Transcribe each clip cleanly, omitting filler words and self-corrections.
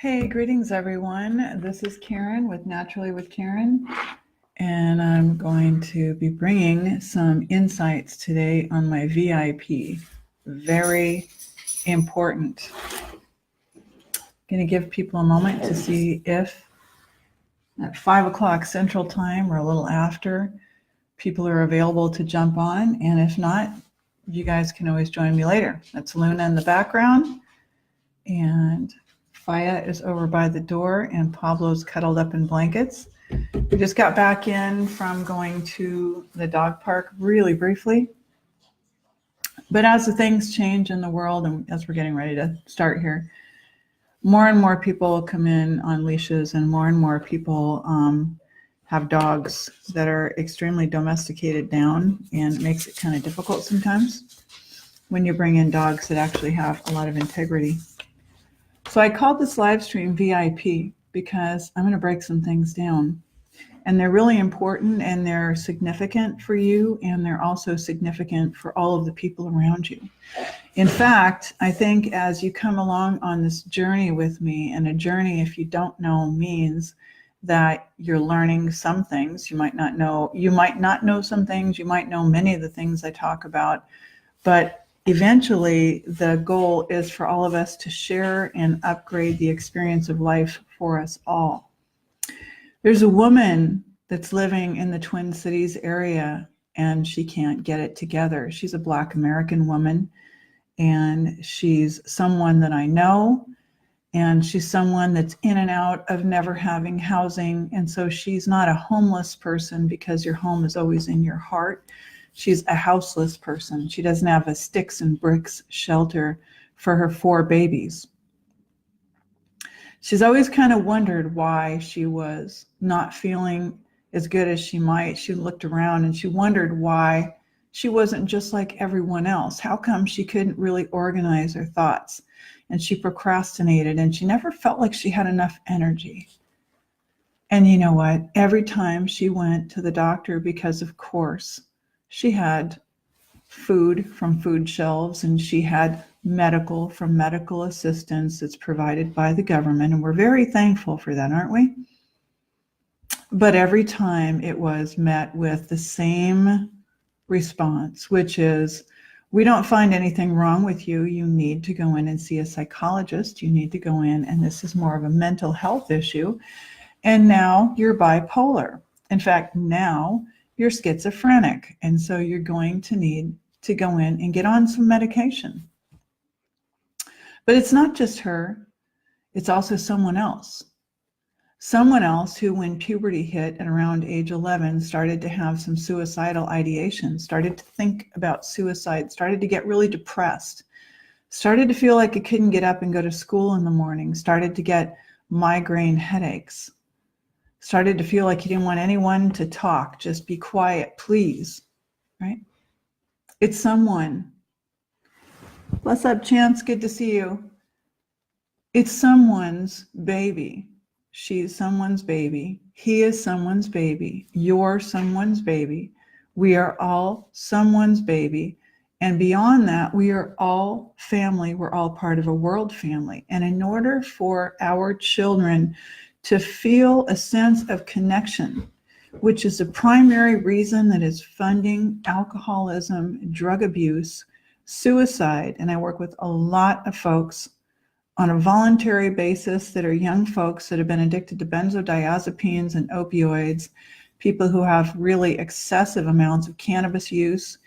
Hey, greetings everyone. This is Karen with Naturally with Karen, and I'm going to be bringing some insights today on my VIP. Very important. Going to give people a moment to see if at 5 o'clock Central Time or a little after, people are available to jump on, and if not, you guys can always join me later. That's Luna in the background, and Faya is over by the door, and Pablo's cuddled up in blankets. We just got back in from going to the dog park really briefly. But as the things change in the world, and as we're getting ready to start here, more and more people come in on leashes, and more people have dogs that are extremely domesticated down, and it makes it kind of difficult sometimes when you bring in dogs that actually have a lot of integrity. So I called this live stream VIP because I'm going to break some things down, and they're really important, and they're significant for you, and they're also significant for all of the people around you. In fact, I think as you come along on this journey with me, and a journey, if you don't know, means that you're learning some things. You might not know some things, you might know many of the things I talk about, but eventually, the goal is for all of us to share and upgrade the experience of life for us all. There's a woman that's living in the Twin Cities area, and she can't get it together. She's a Black American woman, and she's someone that I know, and she's someone that's in and out of never having housing. And so she's not a homeless person, because your home is always in your heart. She's a houseless person. She doesn't have a sticks and bricks shelter for her 4 babies. She's always kind of wondered why she was not feeling as good as she might. She looked around and she wondered why she wasn't just like everyone else. How come she couldn't really organize her thoughts? And she procrastinated, and she never felt like she had enough energy. And you know what? Every time she went to the doctor, because of course, she had food from food shelves, and she had medical from medical assistance that's provided by the government. And we're very thankful for that, aren't we? But every time it was met with the same response, which is, we don't find anything wrong with you. You need to go in and see a psychologist. You need to go in, and this is more of a mental health issue. And now you're bipolar. In fact, now you're schizophrenic, and so you're going to need to go in and get on some medication. But it's not just her, it's also someone else. Someone else who, when puberty hit at around age 11, started to have some suicidal ideation, started to think about suicide, started to get really depressed, started to feel like it couldn't get up and go to school in the morning, started to get migraine headaches, started to feel like he didn't want anyone to talk, just be quiet, please, right? It's someone. What's up, Chance? Good to see you. It's someone's baby. She's someone's baby. He is someone's baby. You're someone's baby. We are all someone's baby. And beyond that, we are all family. We're all part of a world family. And in order for our children to feel a sense of connection, which is the primary reason that is funding alcoholism, drug abuse, suicide. And I work with a lot of folks on a voluntary basis that are young folks that have been addicted to benzodiazepines and opioids, people who have really excessive amounts of cannabis use,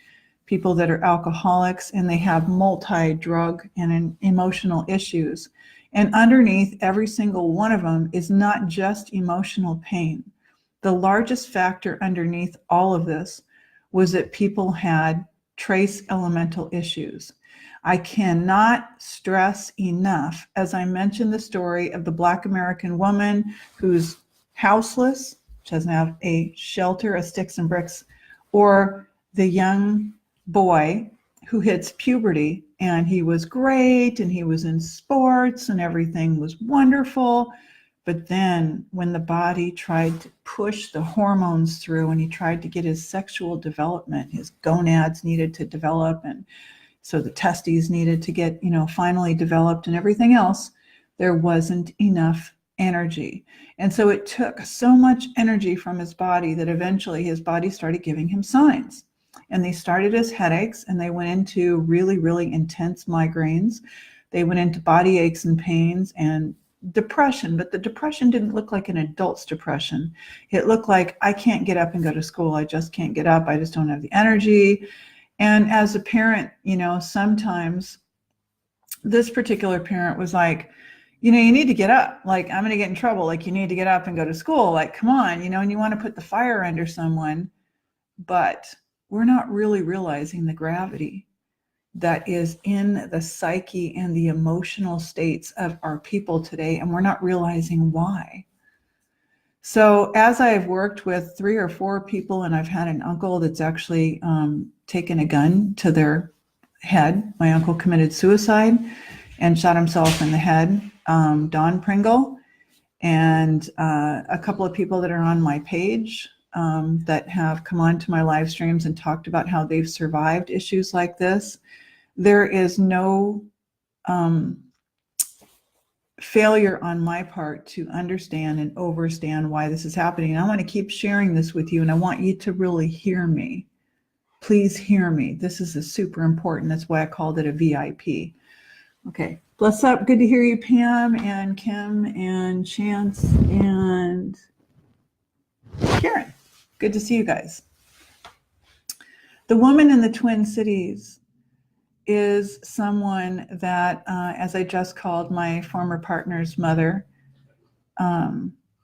people that are alcoholics, and they have multi-drug and emotional issues. And underneath every single one of them is not just emotional pain. The largest factor underneath all of this was that people had trace elemental issues. I cannot stress enough, as I mentioned the story of the Black American woman who's houseless, doesn't have a shelter, a sticks and bricks, or the young boy who hits puberty, and he was great, and he was in sports, and everything was wonderful. But then when the body tried to push the hormones through, and he tried to get his sexual development, his gonads needed to develop, and so the testes needed to get, finally developed and everything else. There wasn't enough energy. And so it took so much energy from his body that eventually his body started giving him signs. And they started as headaches, and they went into really, really intense migraines. They went into body aches and pains and depression, but the depression didn't look like an adult's depression. It looked like, I can't get up and go to school. I just can't get up. I just don't have the energy. And as a parent, sometimes this particular parent was like, you need to get up. Like, I'm going to get in trouble. Like, you need to get up and go to school. Like, come on, and you want to put the fire under someone, but we're not really realizing the gravity that is in the psyche and the emotional states of our people today, and we're not realizing why. So as I've worked with 3 or 4 people, and I've had an uncle that's actually taken a gun to their head. My uncle committed suicide and shot himself in the head, Don Pringle, and a couple of people that are on my page that have come on to my live streams and talked about how they've survived issues like this. There is no failure on my part to understand and overstand why this is happening. And I want to keep sharing this with you, and I want you to really hear me. Please hear me. This is super important. That's why I called it a VIP. Okay. Bless up. Good to hear you, Pam and Kim and Chance and Karen. Good to see you guys. The woman in the Twin Cities is someone that, as I just called my former partner's mother,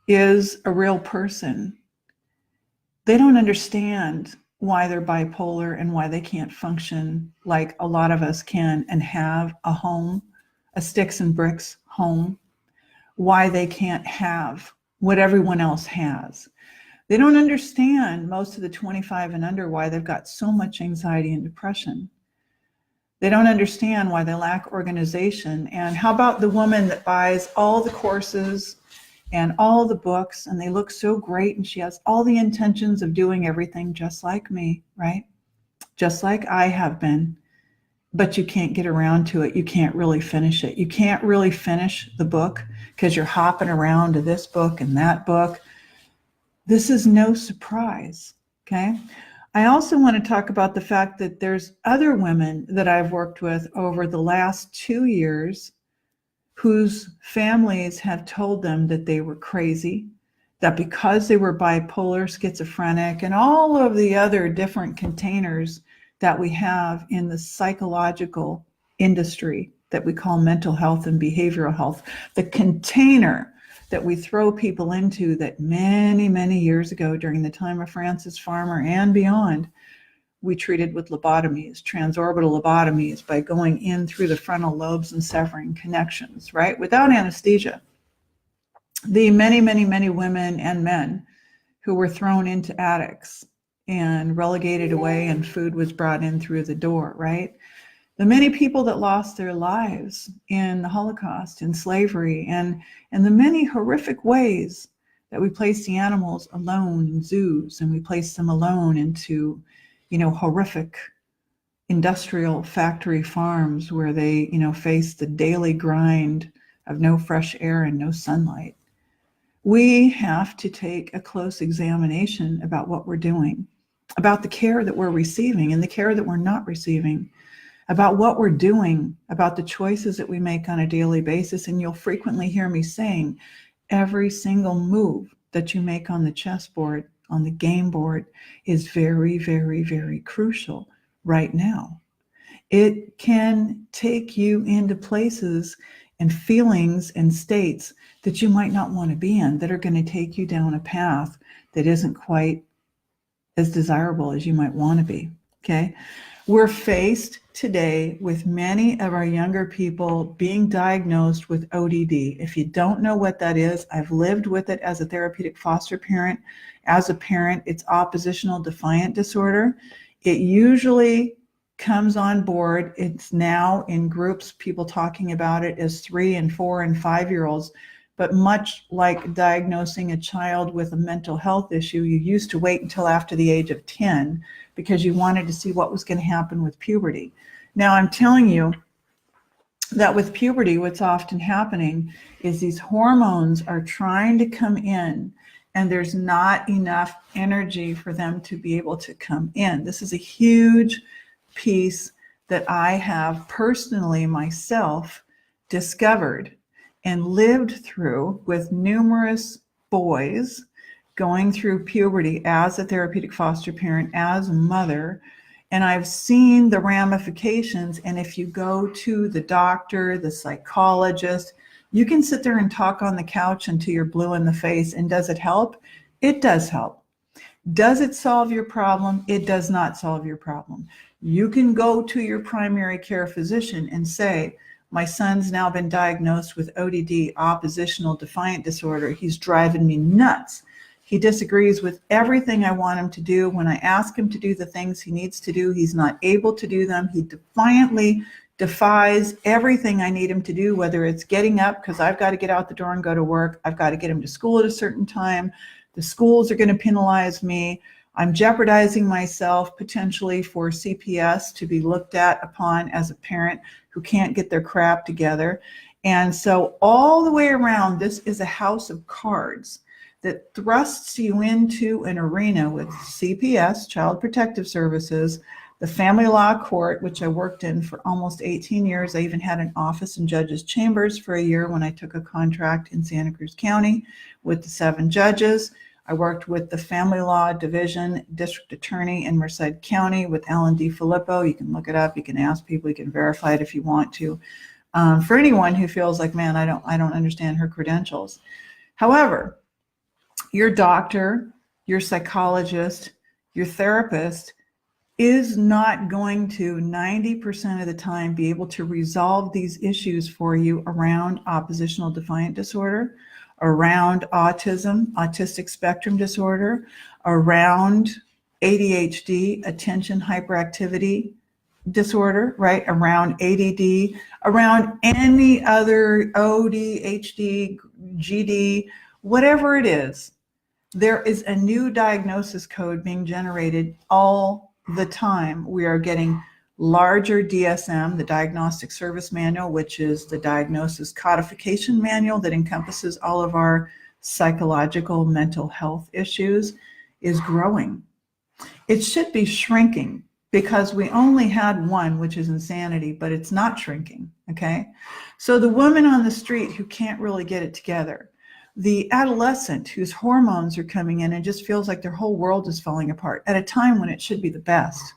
is a real person. They don't understand why they're bipolar and why they can't function like a lot of us can and have a home, a sticks and bricks home, why they can't have what everyone else has. They don't understand, most of the 25 and under, why they've got so much anxiety and depression. They don't understand why they lack organization. And how about the woman that buys all the courses and all the books, and they look so great, and she has all the intentions of doing everything just like me, right? Just like I have been, but you can't get around to it. You can't really finish it. You can't really finish the book because you're hopping around to this book and that book. This is no surprise, okay? I also want to talk about the fact that there's other women that I've worked with over the last 2 years whose families have told them that they were crazy, that because they were bipolar, schizophrenic, and all of the other different containers that we have in the psychological industry that we call mental health and behavioral health, the container that we throw people into that many, many years ago during the time of Francis Farmer and beyond, we treated with lobotomies, transorbital lobotomies, by going in through the frontal lobes and severing connections, right? Without anesthesia. The many, many, many women and men who were thrown into attics and relegated away, and food was brought in through the door, right? The many people that lost their lives in the Holocaust, in slavery, and the many horrific ways that we placed the animals alone in zoos, and we placed them alone into, horrific industrial factory farms where they, face the daily grind of no fresh air and no sunlight. We have to take a close examination about what we're doing, about the care that we're receiving and the care that we're not receiving, about what we're doing, about the choices that we make on a daily basis. And you'll frequently hear me saying, every single move that you make on the chessboard, on the game board, is very, very, very crucial right now. It can take you into places and feelings and states that you might not want to be in, that are going to take you down a path that isn't quite as desirable as you might want to be, okay? We're faced today with many of our younger people being diagnosed with ODD. If you don't know what that is, I've lived with it as a therapeutic foster parent. As a parent, it's oppositional defiant disorder. It usually comes on board. It's now in groups, people talking about it as 3 and 4 and 5-year-olds. But much like diagnosing a child with a mental health issue, you used to wait until after the age of 10 because you wanted to see what was going to happen with puberty. Now, I'm telling you, that with puberty, what's often happening is these hormones are trying to come in, and there's not enough energy for them to be able to come in. This is a huge piece that I have personally myself discovered and lived through with numerous boys going through puberty as a therapeutic foster parent, as a mother. And I've seen the ramifications. And if you go to the doctor, the psychologist, you can sit there and talk on the couch until you're blue in the face. And does it help? It does help. Does it solve your problem? It does not solve your problem. You can go to your primary care physician and say, my son's now been diagnosed with ODD, oppositional defiant disorder. He's driving me nuts. He disagrees with everything I want him to do. When I ask him to do the things he needs to do, he's not able to do them. He defiantly defies everything I need him to do, whether it's getting up because I've got to get out the door and go to work. I've got to get him to school at a certain time. The schools are going to penalize me. I'm jeopardizing myself potentially for CPS to be looked at upon as a parent who can't get their crap together. And so all the way around, this is a house of cards that thrusts you into an arena with CPS, Child Protective Services, the family law court, which I worked in for almost 18 years. I even had an office in Judges Chambers for a year when I took a contract in Santa Cruz County with the 7 judges. I worked with the Family Law Division District Attorney in Merced County with Alan D. Filippo. You can look it up. You can ask people. You can verify it if you want to. For anyone who feels like, man, I don't understand her credentials. However, your doctor, your psychologist, your therapist is not going to 90% of the time be able to resolve these issues for you around oppositional defiant disorder, around autism, autistic spectrum disorder, around ADHD, attention hyperactivity disorder, right? Around ADD, around any other ODHD, GD, whatever it is. There is a new diagnosis code being generated all the time. We are getting larger DSM, the Diagnostic Service Manual, which is the diagnosis codification manual that encompasses all of our psychological mental health issues, is growing. It should be shrinking because we only had one, which is insanity, but it's not shrinking, okay? So the woman on the street who can't really get it together, the adolescent whose hormones are coming in and just feels like their whole world is falling apart at a time when it should be the best.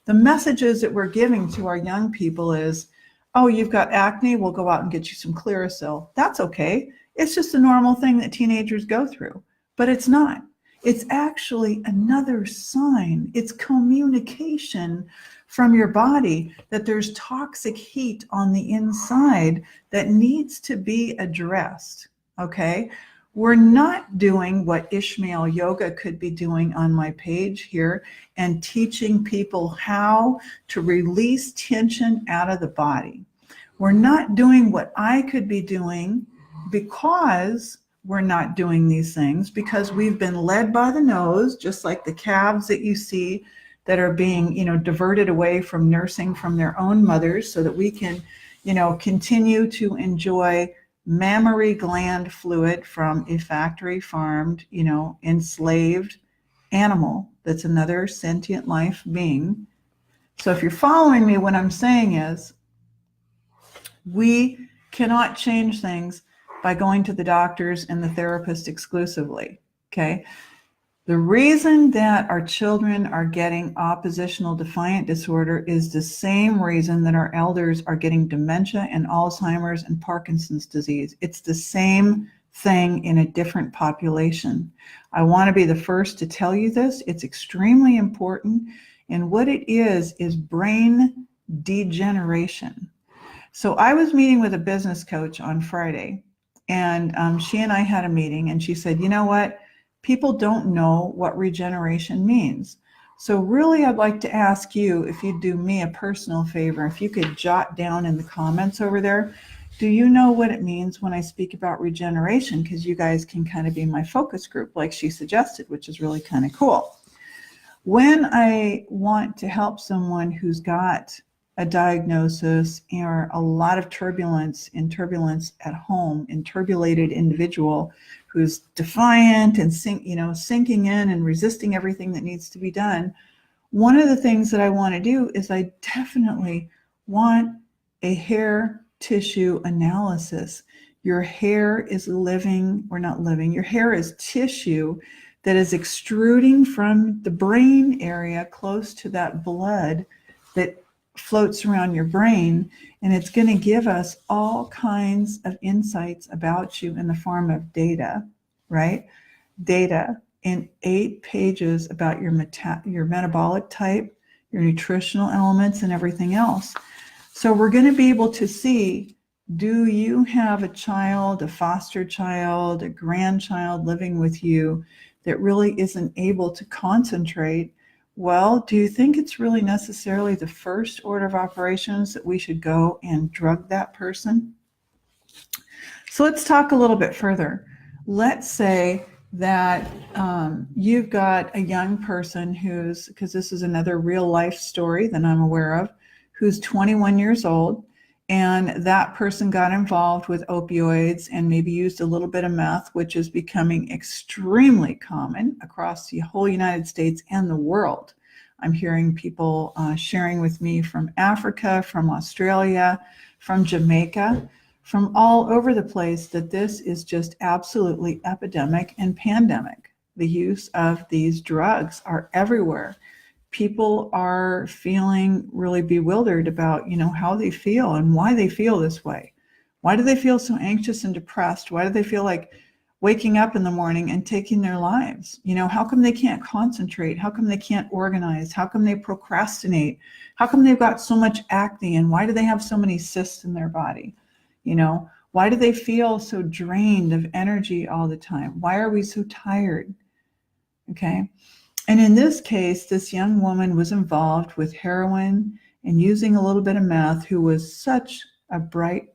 The messages that we're giving to our young people is, oh, you've got acne, we'll go out and get you some Clearasil. That's okay. It's just a normal thing that teenagers go through, but it's not. It's actually another sign. It's communication from your body that there's toxic heat on the inside that needs to be addressed. Okay, we're not doing what Ishmael Yoga could be doing on my page here and teaching people how to release tension out of the body. We're not doing what I could be doing because we're not doing these things, because we've been led by the nose, just like the calves that you see that are being, diverted away from nursing from their own mothers so that we can, continue to enjoy mammary gland fluid from a factory farmed, enslaved animal that's another sentient life being. So if you're following me, what I'm saying is we cannot change things by going to the doctors and the therapist exclusively, okay? The reason that our children are getting oppositional defiant disorder is the same reason that our elders are getting dementia and Alzheimer's and Parkinson's disease. It's the same thing in a different population. I want to be the first to tell you this. It's extremely important. And what it is brain degeneration. So I was meeting with a business coach on Friday, and she and I had a meeting, and she said, you know what? People don't know what regeneration means. So really, I'd like to ask you if you'd do me a personal favor, if you could jot down in the comments over there, do you know what it means when I speak about regeneration? Because you guys can kind of be my focus group like she suggested, which is really kind of cool. When I want to help someone who's got a diagnosis or a lot of turbulence at home, in turbulated individual who's defiant and sinking in and resisting everything that needs to be done, one of the things that I want to do is I definitely want a hair tissue analysis. Your hair is living, or not living, your hair is tissue that is extruding from the brain area close to that blood that floats around your brain, and it's going to give us all kinds of insights about you in the form of data, right? Data in 8 pages about your metabolic type, your nutritional elements, and everything else. So we're going to be able to see, do you have a child, a foster child, a grandchild living with you that really isn't able to concentrate? Well, do you think it's really necessarily the first order of operations that we should go and drug that person? So let's talk a little bit further. Let's say that you've got a young person who's, because this is another real life story that I'm aware of, who's 21 years old, and that person got involved with opioids and maybe used a little bit of meth, which is becoming extremely common across the whole United States and the world. I'm hearing people sharing with me from Africa, from Australia, from Jamaica, from all over the place, that this is just absolutely epidemic and pandemic. The use of these drugs are everywhere. People are feeling really bewildered about, how they feel and why they feel this way. Why do they feel so anxious and depressed? Why do they feel like waking up in the morning and taking their lives? How come they can't concentrate? How come they can't organize? How come they procrastinate? How come they've got so much acne? And why do they have so many cysts in their body? Why do they feel so drained of energy all the time? Why are we so tired? Okay. And in this case, this young woman was involved with heroin and using a little bit of meth, who was such a bright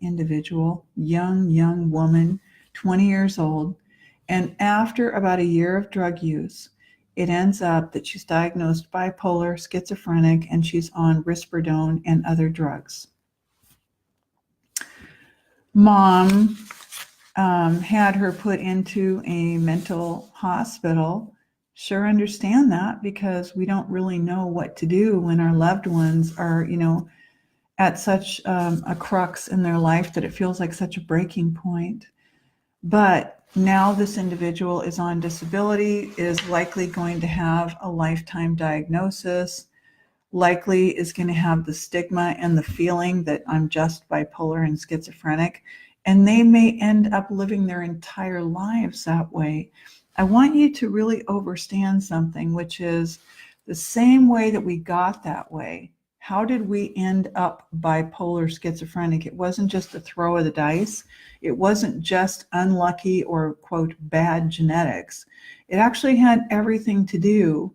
individual, young woman, 20 years old. And after about a year of drug use, it ends up that she's diagnosed bipolar, schizophrenic, and she's on risperidone and other drugs. Mom had her put into a mental hospital. Sure, understand that, because we don't really know what to do when our loved ones are, at such a crux in their life that it feels like such a breaking point. But now this individual is on disability, is likely going to have a lifetime diagnosis, likely is going to have the stigma and the feeling that I'm just bipolar and schizophrenic, and they may end up living their entire lives that way. I want you to really understand something, which is the same way that we got that way. How did we end up bipolar schizophrenic? It wasn't just a throw of the dice. It wasn't just unlucky or, quote, bad genetics. It actually had everything to do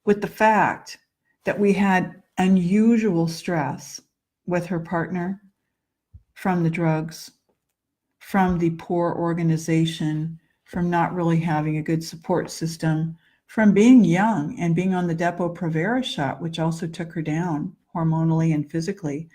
with the fact that we had unusual stress with her partner, from the drugs, from the poor organization, from not really having a good support system, from being young and being on the Depo-Provera shot, which also took her down hormonally and physically.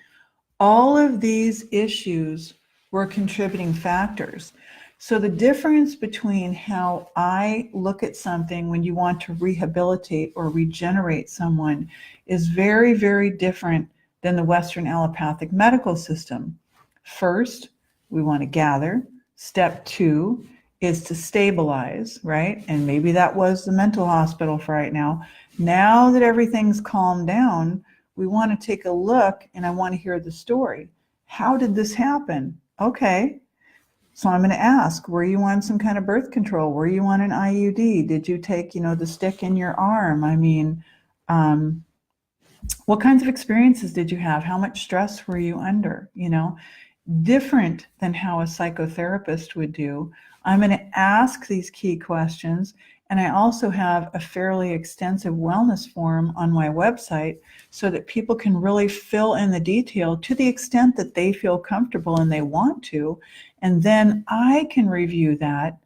All of these issues were contributing factors. So the difference between how I look at something when you want to rehabilitate or regenerate someone is very, very different than the Western allopathic medical system. First, we want to gather. Step 2 is to stabilize, right? And maybe that was the mental hospital for right now. Now that everything's calmed down, we want to take a look, and I want to hear the story. How did this happen? Okay. So I'm going to ask, were you on some kind of birth control? Were you on an IUD? Did you take, the stick in your arm? I mean, what kinds of experiences did you have? How much stress were you under? Different than how a psychotherapist would do. I'm going to ask these key questions, and I also have a fairly extensive wellness form on my website so that people can really fill in the detail to the extent that they feel comfortable and they want to. And then I can review that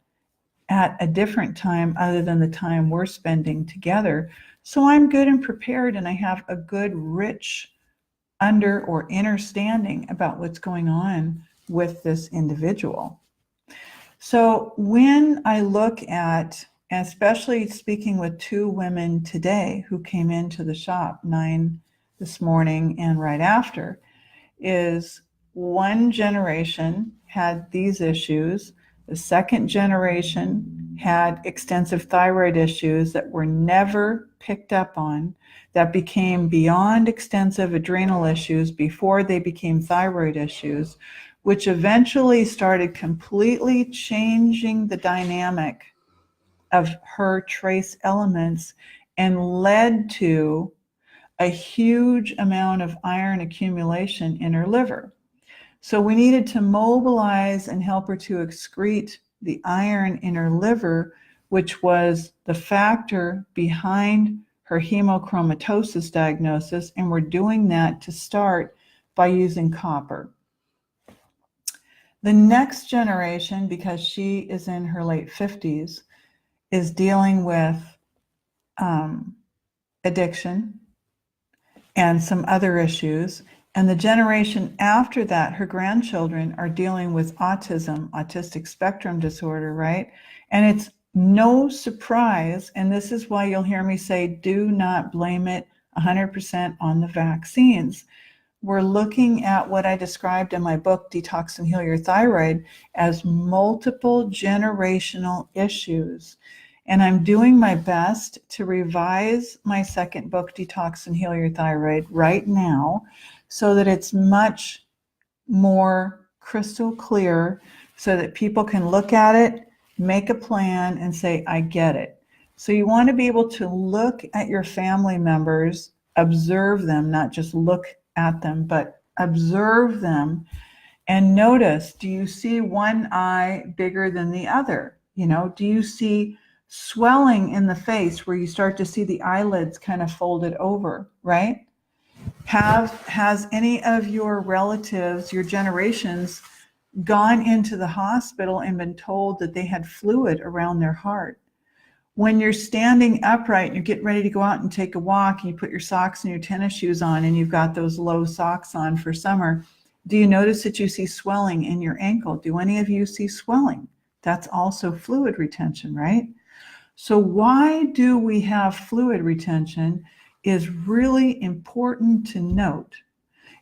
at a different time other than the time we're spending together. So I'm good and prepared, and I have a good, rich under or understanding about what's going on with this individual. So when I look at, especially speaking with two women today who came into the shop, 9 this morning and right after, is one generation had these issues. The second generation had extensive thyroid issues that were never picked up on, that became beyond extensive adrenal issues before they became thyroid issues, which eventually started completely changing the dynamic of her trace elements and led to a huge amount of iron accumulation in her liver. So we needed to mobilize and help her to excrete the iron in her liver, which was the factor behind her hemochromatosis diagnosis. And we're doing that to start by using copper. The next generation, because she is in her late 50s, is dealing with addiction and some other issues. And the generation after that, her grandchildren are dealing with autism, autistic spectrum disorder, right? And it's no surprise, and this is why you'll hear me say, do not blame it 100% on the vaccines. We're looking at what I described in my book, Detox and Heal Your Thyroid, as multiple generational issues. And I'm doing my best to revise my second book, Detox and Heal Your Thyroid, right now, so that it's much more crystal clear, so that people can look at it, make a plan, and say, I get it. So you want to be able to look at your family members, observe them, not just look at them, but observe them and notice, do you see one eye bigger than the other? You know, do you see swelling in the face where you start to see the eyelids kind of folded over, right? Has any of your relatives, your generations, gone into the hospital and been told that they had fluid around their heart? When you're standing upright and you're getting ready to go out and take a walk, and you put your socks and your tennis shoes on and you've got those low socks on for summer, do you notice that you see swelling in your ankle? Do any of you see swelling? That's also fluid retention, right? So why do we have fluid retention is really important to note.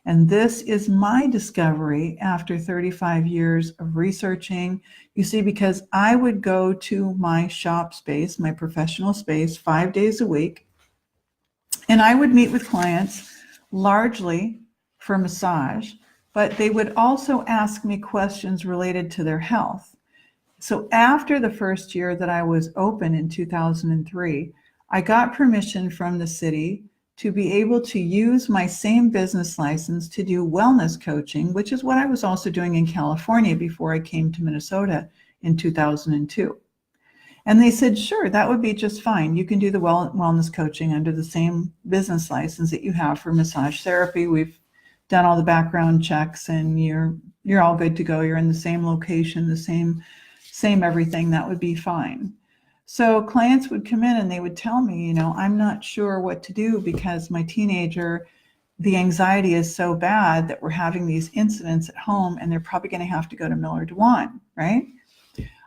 And this is my discovery after 35 years of researching. You see, because I would go to my shop space, my professional space, 5 days a week, and I would meet with clients largely for massage, but they would also ask me questions related to their health. So after the first year that I was open in 2003, I got permission from the city to be able to use my same business license to do wellness coaching, which is what I was also doing in California before I came to Minnesota in 2002. And they said, sure, that would be just fine. You can do the wellness coaching under the same business license that you have for massage therapy. We've done all the background checks and you're all good to go. You're in the same location, the same everything. That would be fine. So clients would come in and they would tell me, you know, I'm not sure what to do because my teenager, the anxiety is so bad that we're having these incidents at home and they're probably going to have to go to Miller DeWine, right?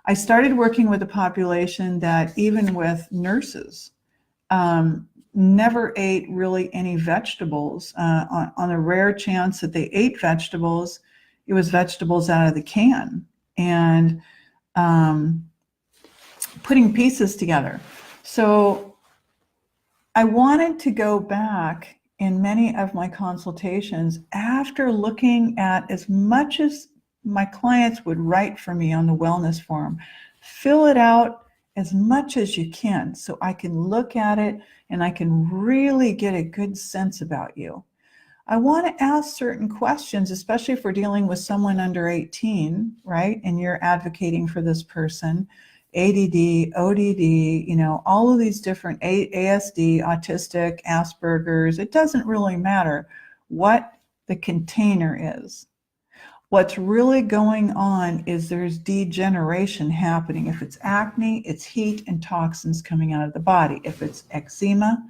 I started working with a population that even with nurses never ate really any vegetables. On a rare chance that they ate vegetables, it was vegetables out of the can. And putting pieces together. So I wanted to go back in many of my consultations after looking at as much as my clients would write for me on the wellness form. Fill it out as much as you can so I can look at it and I can really get a good sense about you. I want to ask certain questions, especially if we're dealing with someone under 18, right? And you're advocating for this person. ADD, ODD, you know, all of these different ASD, autistic, Asperger's, it doesn't really matter what the container is. What's really going on is there's degeneration happening. If it's acne, it's heat and toxins coming out of the body. If it's eczema,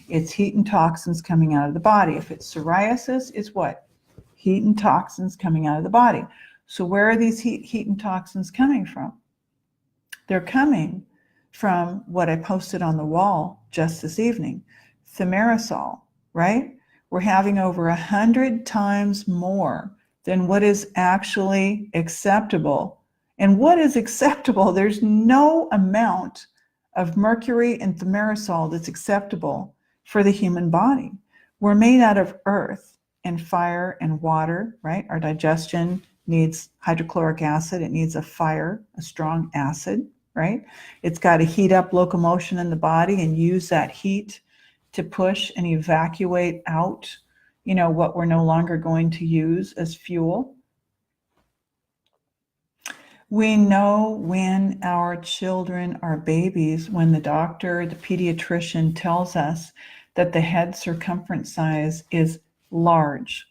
It's heat and toxins coming out of the body. If it's psoriasis, it's what? Heat and toxins coming out of the body. So where are these heat and toxins coming from? They're coming from what I posted on the wall just this evening, thimerosal, right? We're having over 100 times more than what is actually acceptable. And what is acceptable? There's no amount of mercury and thimerosal that's acceptable for the human body. We're made out of earth and fire and water, right? Our digestion needs hydrochloric acid. It needs a fire, a strong acid, right? It's got to heat up locomotion in the body and use that heat to push and evacuate out, what we're no longer going to use as fuel. We know when our children are babies, when the doctor, the pediatrician tells us that the head circumference size is large,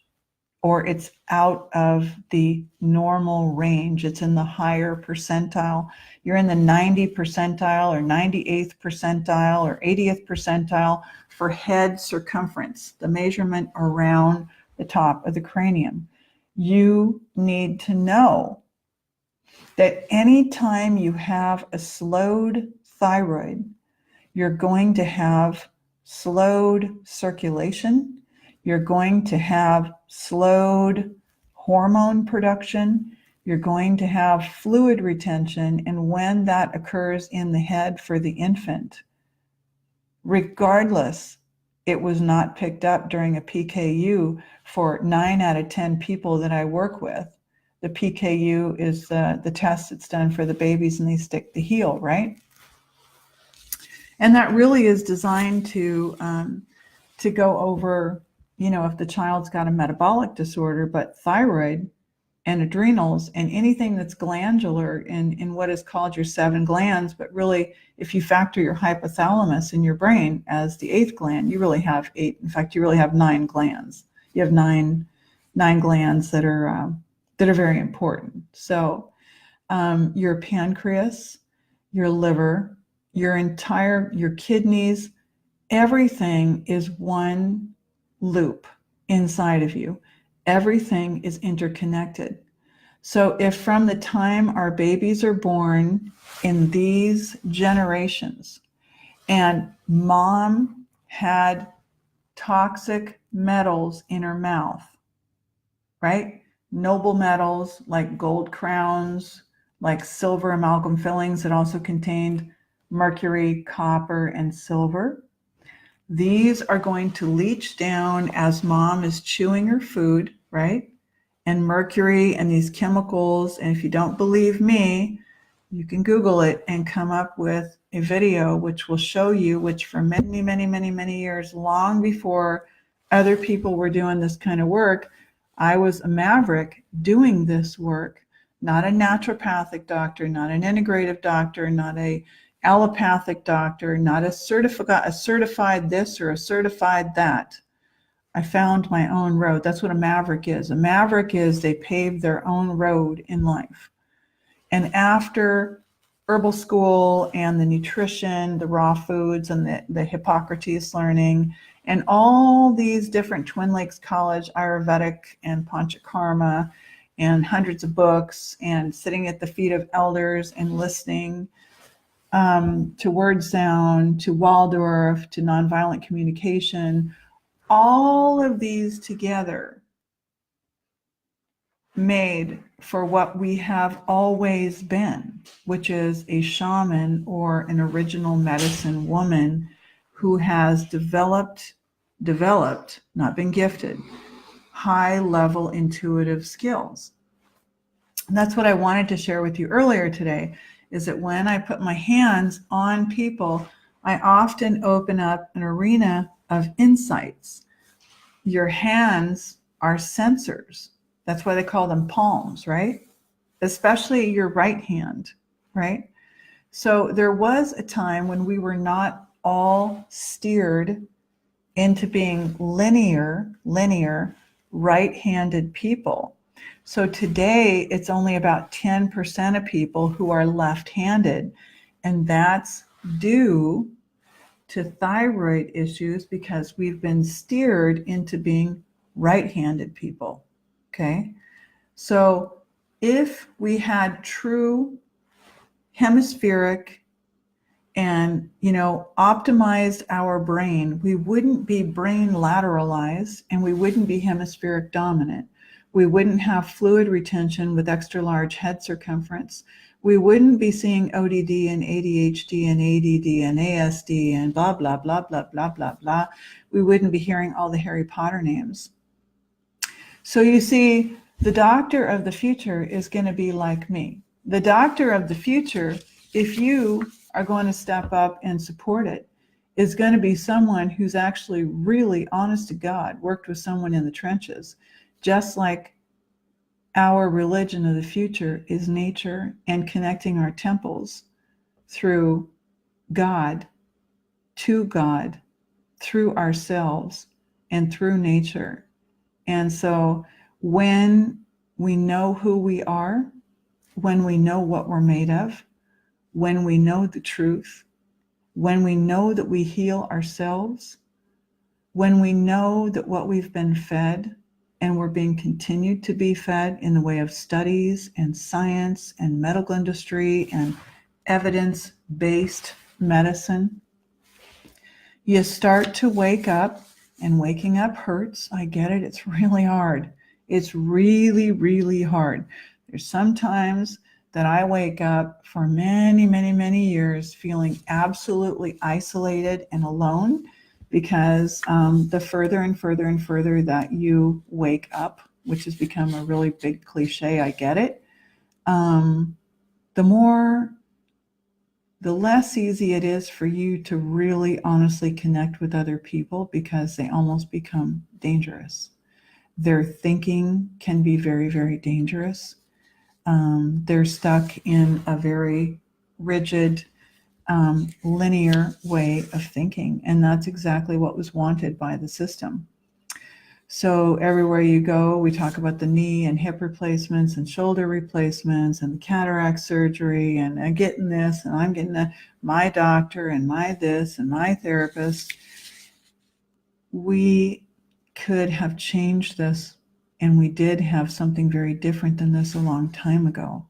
or it's out of the normal range. It's in the higher percentile. You're in the 90th percentile or 98th percentile or 80th percentile for head circumference, the measurement around the top of the cranium. You need to know that anytime you have a slowed thyroid, you're going to have slowed circulation, you're going to have slowed hormone production, you're going to have fluid retention, and when that occurs in the head for the infant, regardless, it was not picked up during a PKU for 9 out of 10 people that I work with. The PKU is the test that's done for the babies, and they stick the heel, right? And that really is designed to go over, if the child's got a metabolic disorder, but thyroid and adrenals and anything that's glandular in what is called your 7 glands, but really, if you factor your hypothalamus in your brain as the 8th gland, you really have 8. In fact, you really have 9 glands. You have nine glands that are very important. So your pancreas, your liver, your kidneys, everything is one loop inside of you. Everything is interconnected. So if from the time our babies are born in these generations, and mom had toxic metals in her mouth, right? Noble metals like gold crowns, like silver amalgam fillings that also contained mercury, copper, and silver. These are going to leach down as mom is chewing her food, right? And mercury and these chemicals, and if you don't believe me, you can Google it and come up with a video which will show you, which for many, many, many, many years, long before other people were doing this kind of work, I was a maverick doing this work, not a naturopathic doctor, not an integrative doctor, not a allopathic doctor, not a certified this or a certified that. I found my own road. That's what a maverick is. A maverick is they pave their own road in life. And after herbal school and the nutrition, the raw foods and the Hippocrates learning, and all these different Twin Lakes College, Ayurvedic and Panchakarma, and hundreds of books, and sitting at the feet of elders and listening to word sound, to Waldorf, to nonviolent communication, all of these together made for what we have always been, which is a shaman or an original medicine woman who has developed, not been gifted, high-level intuitive skills. And that's what I wanted to share with you earlier today, is that when I put my hands on people, I often open up an arena of insights. Your hands are sensors. That's why they call them palms, right? Especially your right hand, right? So there was a time when we were not all steered into being linear, right-handed people. So today it's only about 10% of people who are left-handed, and that's due to thyroid issues because we've been steered into being right-handed people. Okay? So if we had true hemispheric and, optimized our brain, we wouldn't be brain lateralized and we wouldn't be hemispheric dominant. We wouldn't have fluid retention with extra large head circumference. We wouldn't be seeing ODD and ADHD and ADD and ASD and blah, blah, blah, blah, blah, blah, blah. We wouldn't be hearing all the Harry Potter names. So you see, the doctor of the future is going to be like me. The doctor of the future, if you are going to step up and support it, is going to be someone who's actually really honest to God, worked with someone in the trenches, just like our religion of the future is nature and connecting our temples through God, to God, through ourselves, and through nature. And so when we know who we are, when we know what we're made of, when we know the truth, when we know that we heal ourselves, when we know that what we've been fed and we're being continued to be fed in the way of studies and science and medical industry and evidence-based medicine, you start to wake up, and waking up hurts. I get it. It's really hard. It's really, really hard. There's sometimes that I wake up for many, many, many years feeling absolutely isolated and alone because the further and further and further that you wake up, which has become a really big cliche, I get it, the less easy it is for you to really honestly connect with other people because they almost become dangerous. Their thinking can be very, very dangerous. They're stuck in a very rigid, linear way of thinking, and that's exactly what was wanted by the system. So everywhere you go, we talk about the knee and hip replacements and shoulder replacements and the cataract surgery and I'm getting this and I'm getting my doctor and my this and my therapist. We could have changed this, and we did have something very different than this a long time ago.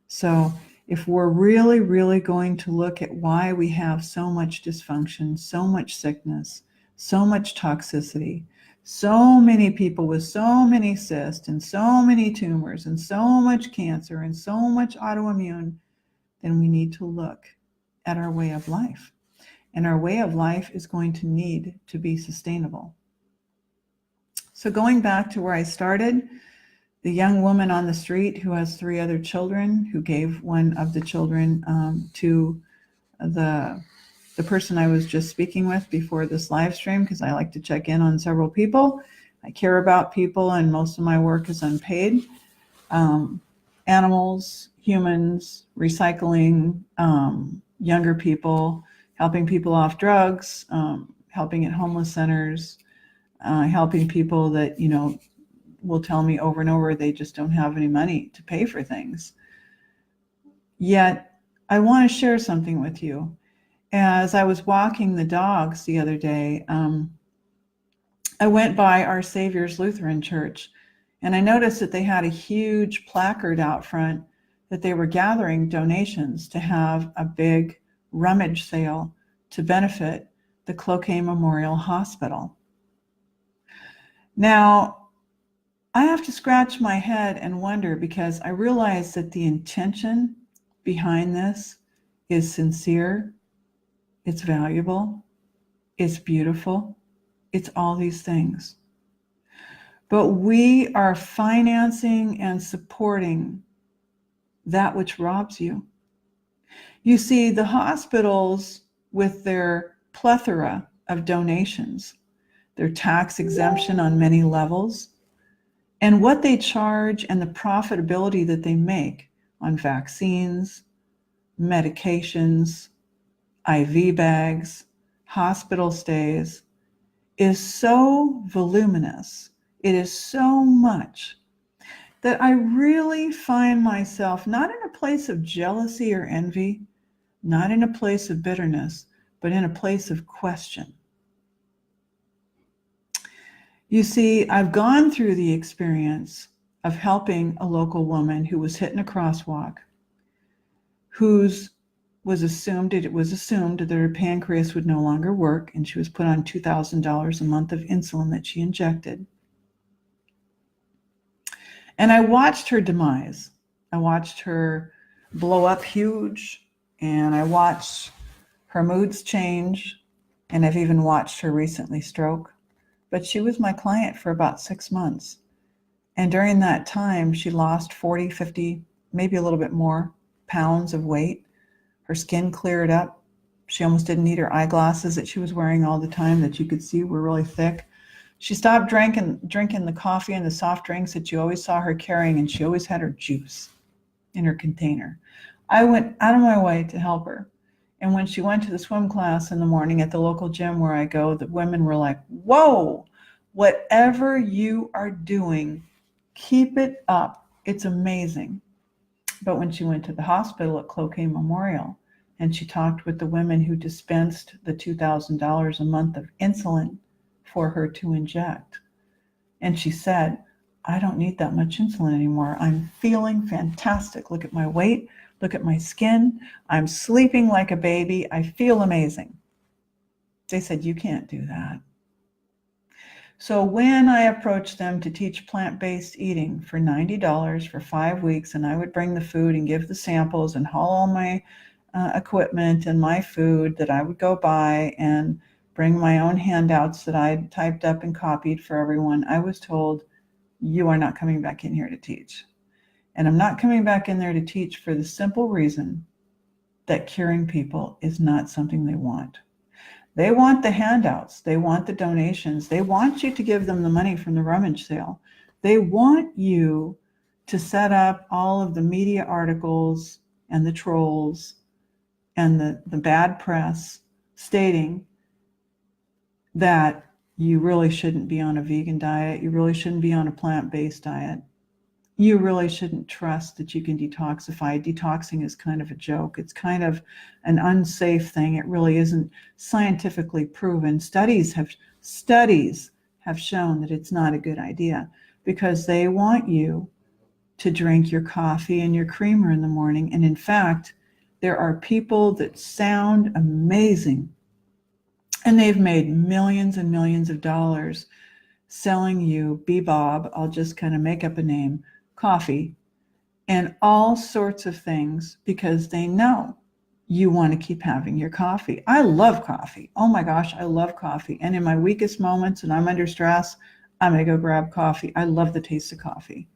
So if we're really, really going to look at why we have so much dysfunction, so much sickness, so much toxicity, so many people with so many cysts and so many tumors and so much cancer and so much autoimmune, then we need to look at our way of life. And our way of life is going to need to be sustainable. So going back to where I started, the young woman on the street who has 3 other children, who gave one of the children to the person I was just speaking with before this live stream, because I like to check in on several people. I care about people, and most of my work is unpaid. Animals, humans, recycling, younger people, helping people off drugs, helping at homeless centers, helping people that, will tell me over and over they just don't have any money to pay for things. Yet, I want to share something with you. As I was walking the dogs the other day, I went by Our Savior's Lutheran Church, and I noticed that they had a huge placard out front that they were gathering donations to have a big rummage sale to benefit the Cloquet Memorial Hospital. Now, I have to scratch my head and wonder, because I realize that the intention behind this is sincere, it's valuable, it's beautiful, it's all these things. But we are financing and supporting that which robs you. You see, the hospitals, with their plethora of donations, their tax exemption on many levels, and what they charge and the profitability that they make on vaccines, medications, IV bags, hospital stays, is so voluminous, it is so much, that I really find myself not in a place of jealousy or envy, not in a place of bitterness, but in a place of question. You see, I've gone through the experience of helping a local woman who was hit in a crosswalk, it was assumed that her pancreas would no longer work, and she was put on $2,000 a month of insulin that she injected. And I watched her demise. I watched her blow up huge, and I watched her moods change, and I've even watched her recently stroke. But she was my client for about 6 months. And during that time, she lost 40, 50, maybe a little bit more pounds of weight. Her skin cleared up. She almost didn't need her eyeglasses that she was wearing all the time that you could see were really thick. She stopped drinking the coffee and the soft drinks that you always saw her carrying, and she always had her juice in her container. I went out of my way to help her. And when she went to the swim class in the morning at the local gym where I go, the women were like, whoa, whatever you are doing, keep it up. It's amazing. But when she went to the hospital at Cloquet Memorial and she talked with the women who dispensed the $2,000 a month of insulin for her to inject, and she said, I don't need that much insulin anymore. I'm feeling fantastic. Look at my weight. Look at my skin. I'm sleeping like a baby. I feel amazing. They said, you can't do that. So when I approached them to teach plant-based eating for $90 for 5 weeks, and I would bring the food and give the samples and haul all my equipment and my food that I would go buy and bring my own handouts that I'd typed up and copied for everyone, I was told, you are not coming back in here to teach. And I'm not coming back in there to teach for the simple reason that curing people is not something they want. They want the handouts. They want the donations. They want you to give them the money from the rummage sale. They want you to set up all of the media articles and the trolls and the bad press stating that you really shouldn't be on a vegan diet. You really shouldn't be on a plant-based diet. You really shouldn't trust that you can detoxify. Detoxing is kind of a joke. It's kind of an unsafe thing. It really isn't scientifically proven. Studies have shown that it's not a good idea because they want you to drink your coffee and your creamer in the morning. And in fact, there are people that sound amazing, and they've made millions and millions of dollars selling you Bebob, I'll just kind of make up a name, coffee, and all sorts of things because they know you want to keep having your coffee. I love coffee. Oh my gosh, I love coffee. And in my weakest moments and I'm under stress, I'm going to go grab coffee. I love the taste of coffee.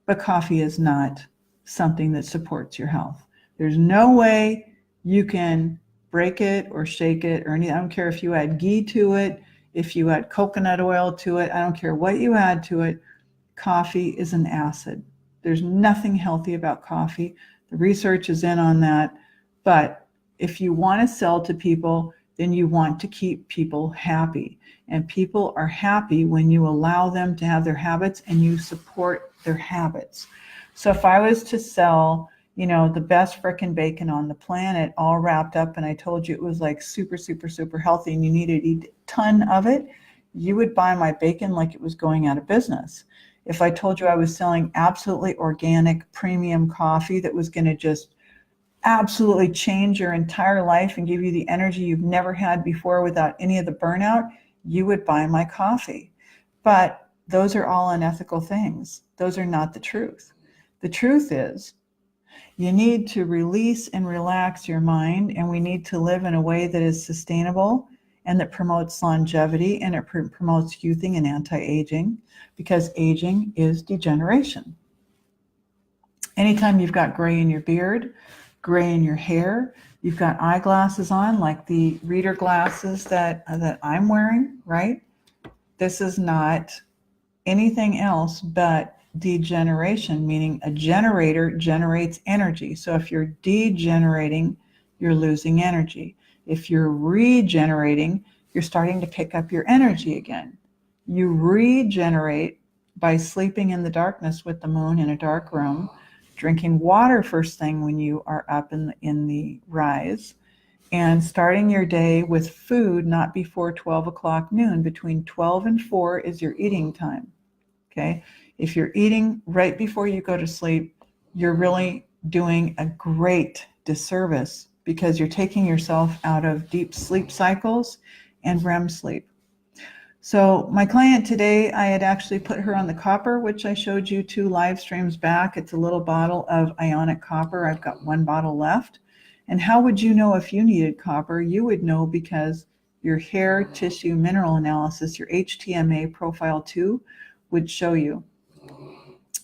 But coffee is not something that supports your health. There's no way you can break it or shake it or anything. I don't care if you add ghee to it, if you add coconut oil to it. I don't care what you add to it. Coffee is an acid. There's nothing healthy about coffee. The research is in on that. But if you want to sell to people, then you want to keep people happy. And people are happy when you allow them to have their habits and you support their habits. So if I was to sell, the best frickin' bacon on the planet all wrapped up, and I told you it was like super, super, super healthy and you needed to eat a ton of it, you would buy my bacon like it was going out of business. If I told you I was selling absolutely organic premium coffee that was going to just absolutely change your entire life and give you the energy you've never had before without any of the burnout, you would buy my coffee. But those are all unethical things. Those are not the truth. The truth is you need to release and relax your mind, and we need to live in a way that is sustainable and that promotes longevity, and it promotes youthing and anti-aging, because aging is degeneration. Anytime you've got gray in your beard, gray in your hair, you've got eyeglasses on, like the reader glasses that I'm wearing, right? This is not anything else but degeneration, meaning a generator generates energy. So if you're degenerating, you're losing energy. If you're regenerating, you're starting to pick up your energy again. You regenerate by sleeping in the darkness with the moon in a dark room, drinking water first thing when you are up in the rise, and starting your day with food not before 12 o'clock noon. Between 12 and 4 is your eating time. Okay. If you're eating right before you go to sleep, you're really doing a great disservice because you're taking yourself out of deep sleep cycles and REM sleep. So my client today, I had actually put her on the copper, which I showed you 2 live streams back. It's a little bottle of ionic copper. I've got 1 bottle left. And how would you know if you needed copper? You would know because your hair tissue mineral analysis, your HTMA profile 2, would show you.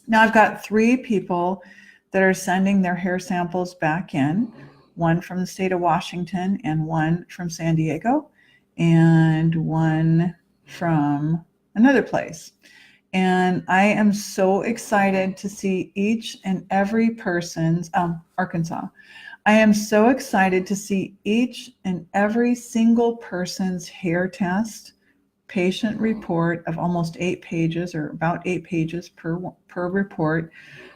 Now I've got 3 people that are sending their hair samples back in, 1 from the state of Washington and 1 from San Diego and 1 from another place. And I am so excited to see each and every person's, Arkansas. I am so excited to see each and every single person's hair test patient report of almost 8 pages or about 8 pages per report,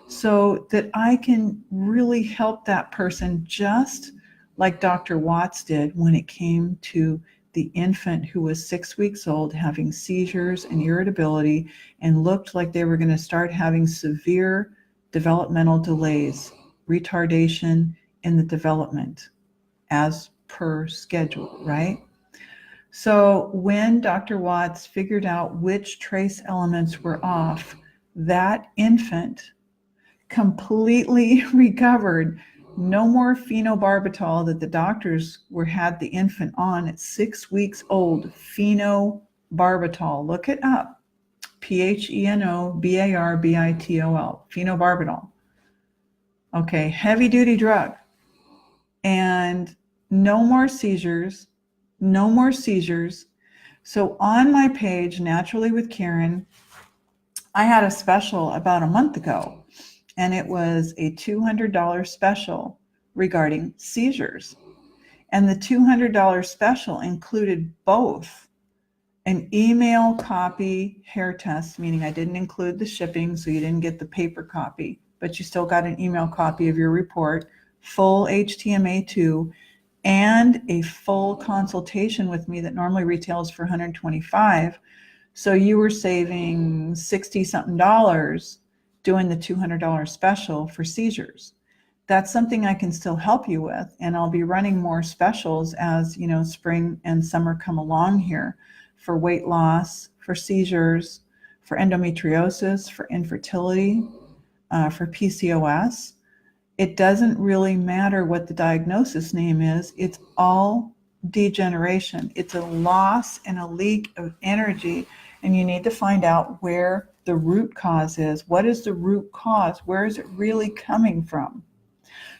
so that I can really help that person, just like Dr. Watts did when it came to the infant who was 6 weeks old having seizures and irritability and looked like they were going to start having severe developmental delays, retardation in the development as per schedule, right? So when Dr. Watts figured out which trace elements were off, that infant completely recovered. No more phenobarbital that the doctors had the infant on at 6 weeks old. Phenobarbital. Look it up. PHENOBARBITOL. Phenobarbital. Okay, heavy duty drug. And no more seizures. No more seizures. So on my page, Naturally with Karen, I had a special about a month ago. And it was a $200 special regarding seizures. And the $200 special included both an email copy hair test, meaning I didn't include the shipping, so you didn't get the paper copy, but you still got an email copy of your report, full HTMA2, and a full consultation with me that normally retails for $125. So you were saving $60-something doing the $200 special for seizures. That's something I can still help you with, and I'll be running more specials as spring and summer come along here, for weight loss, for seizures, for endometriosis, for infertility, for PCOS. It doesn't really matter what the diagnosis name is. It's all degeneration. It's a loss and a leak of energy, and you need to find out where the root cause is. What is the root cause? Where is it really coming from?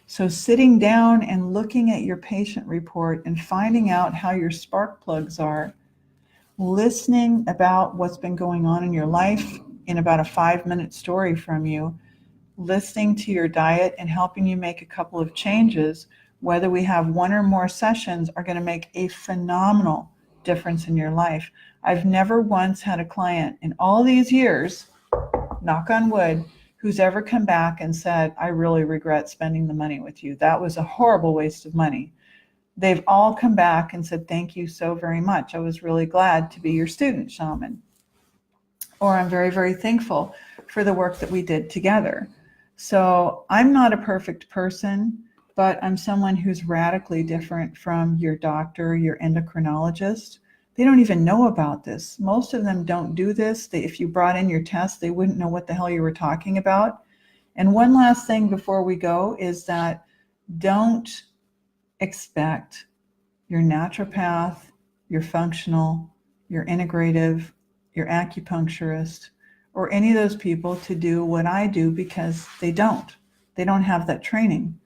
So sitting down and looking at your patient report and finding out how your spark plugs are, listening about what's been going on in your life in about a 5-minute story from you, listening to your diet and helping you make a couple of changes, whether we have 1 or more sessions, are going to make a phenomenal difference in your life. I've never once had a client in all these years, knock on wood, who's ever come back and said, I really regret spending the money with you. That was a horrible waste of money. They've all come back and said, thank you so very much. I was really glad to be your student, shaman. Or I'm very, very thankful for the work that we did together. So I'm not a perfect person, but I'm someone who's radically different from your doctor, your endocrinologist. They don't even know about this. Most of them don't do this. If you brought in your test, they wouldn't know what the hell you were talking about. And one last thing before we go is that don't expect your naturopath, your functional, your integrative, your acupuncturist, or any of those people to do what I do, because they don't. They don't have that training.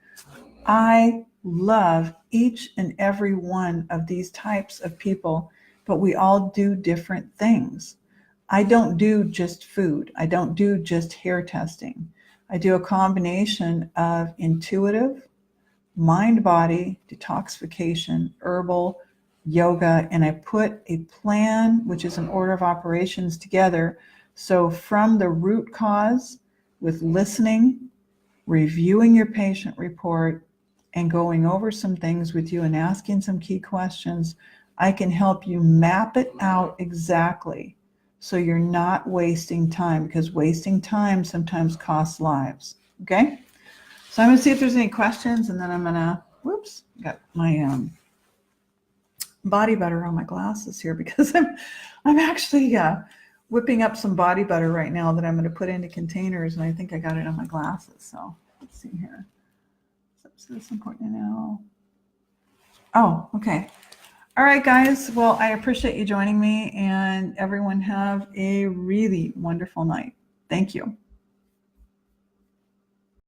I love each and every one of these types of people, but we all do different things. I don't do just food. I don't do just hair testing. I do a combination of intuitive, mind-body, detoxification, herbal, yoga, and I put a plan, which is an order of operations, together. So from the root cause, with listening, reviewing your patient report, and going over some things with you and asking some key questions, I can help you map it out exactly so you're not wasting time, because wasting time sometimes costs lives. Okay? So I'm going to see if there's any questions, and then I'm going to, whoops, got my body butter on my glasses here because I'm actually whipping up some body butter right now that I'm going to put into containers, and I think I got it on my glasses. So let's see here. So it's important to know. Oh, okay. All right, guys. Well, I appreciate you joining me, and everyone have a really wonderful night. Thank you.